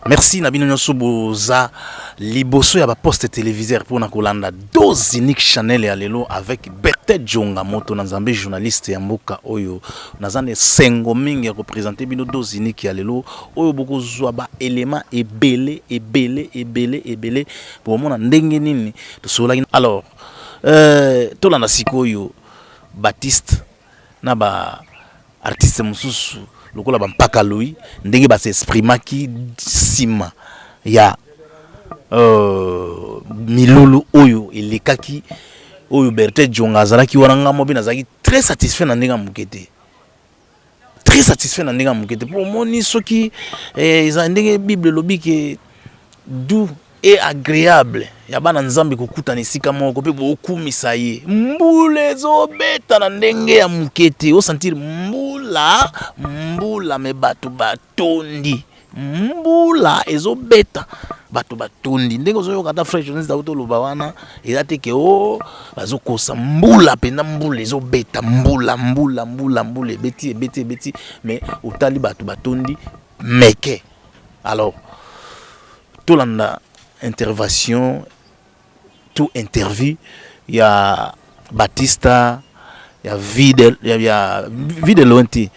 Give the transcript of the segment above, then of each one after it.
Merci Nabino Nyoso Boza liboso ya ba poste téléviseur pour na kolanda Dos Unique Channel ya lelo avec Berthe Djonga moto na Nzambe journaliste ya mboka oyo nazane sengo mingi représenter bino Dos Unique ya lelo oyo boko zwa ba élément ebele pour mona ndenge nini to sola. Alors tolanda sikoyo Baptiste na ba artiste mususu lokola ba mpaka Louis ndenge ba s'exprimaki sima ya milulu oyo elekaki oyo Berthe Djonga azalaki wana mo bina zaki très satisfait na ndenge mukete, très satisfait na ndenge mukete pour moni soki eza ndenge Bible lobi ke doux et agréable ya bana nzambe kokutana esika moko pe bokumisa ye mbula ezobeta na ndenge ya mukete o sentir mbula me bato batondi mbula ezobeta bato batondi ndenge ozoyoka ta fresh journaliste auto loba wana ezate ke o bazokosa mbula penda mbula ezobeta mbula ebeti mais otali bato batondi meke. Alors tolanda intervention tout interview ya Batista ya vide lonti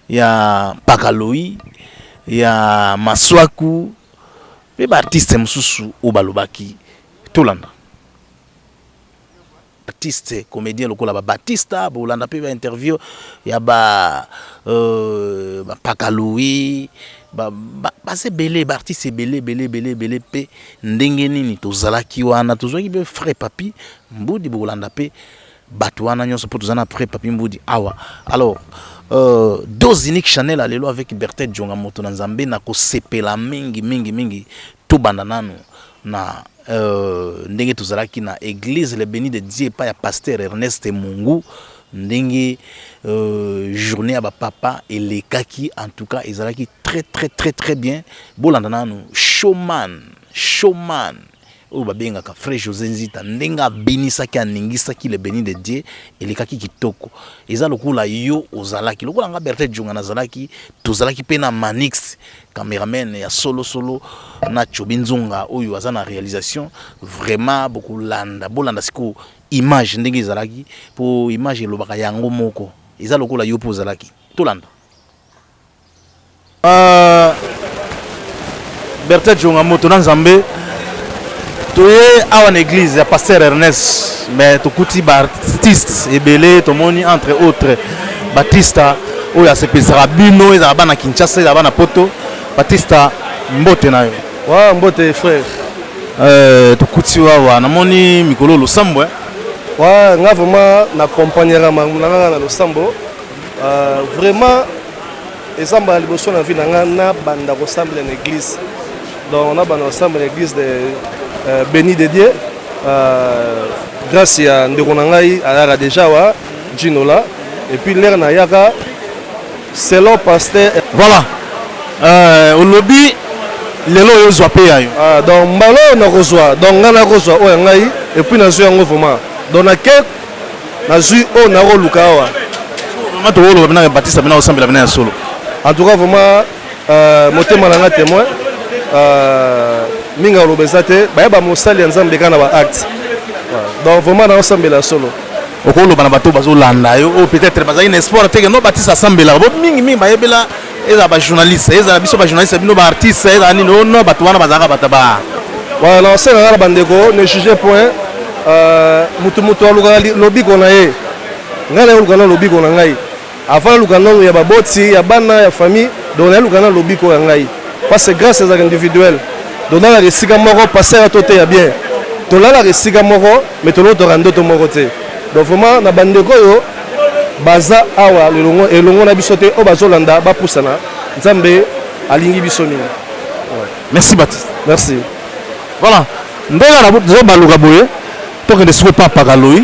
ya Pakaloi ya Maswaku pe ba artiste mususu o balobaki tolanda artiste comédien lokola ba Batista bolanda pe ba interview ya ba Pakaloi ba c'est belé ba artiste belé pe ndenge nini tozalaki wana tozwaki be frère papi mbudi bolanda pe bato wana nyonso po tozana frère papi mbudi awa. Alors Dos Unique Channel alelo avec Berthe Djonga moto na Nzambe na ko sepela mingi to banda nanu na ndenge tozalaki na église le béni de Dieu pa ya pasteur Ernest Mungu ndenge journée à papa et les kaki en tout cas ezalaki très bien bolanda nanu showman o babenga ka frère José Nzita ndenga binisa ki aningisa ki le béni de Dieu et les kaki kitoko eza lokula yo ozalaki lokola nga Berthe Djonga nazalaki tozalaki pe na Manix cameraman ya solo na Chobinzonga oyo azana réalisation vraiment beaucoup bolanda siko image ndenge ezalaki po image lobaka yango moko eza lokola yo pozalaki tolanda Berthe Djonga moto na Nzambe toye awa na église ya pasteur Ernest mais tokuti ba artiste ebele tomoni entre autres Batista oyo asepesaka bino ezala bana Kinshasa ezala bana Poto. Batista mbote na yo wa mbote frère tokuti wawa namoni mikolo losambo wa nga vraiment na accompagnera mangana na losambo vraiment ezamba liboso na vie na nga na banda ressemble na église donc on a banda ressemble na église de béni de Dieu grâce à ndeko na ngai alara déjà wa Jinola et puis l'air na yaka selon pasteur voilà au lobby lelo yo zwa pe yayo donc mbalo na kozwa donc nga na kozwa o ngai et puis na zo yango vraiment donc na ke na zui o na ro lukawa vraiment to wolo bana Batista bana osambela bana solo en tout cas vraiment motema na nga témoin minga lobezate ba mosali nzambe kana ba acte donc vraiment na osambela solo okolo bana bato bazolanda yo o peut-être bazali na espoir te que no Batista sambela bo mingi ba yebela eza ba journaliste eza biso ba journaliste bino ba artiste eza ni no bato wana bazaka bataba voilà c'est na bandeko ne juger point mutu aluka lobiko na ye ngana aluka na lobiko na ngai avant aluka na ya baboti ya bana ya famille donc aluka na lobiko ya ngai parce que grâce à individuel donc la resika moko passer à toté ya bien to la resika moko mais to l'autre rando to moko te donc vraiment na bandeko yo baza awa elongo na biso te o bazolanda ba pusana Nzambe alingi biso mingi. Merci Baptiste. Merci. Voilà ndela na bozo baluka boye to que ne soit pas Pakaloi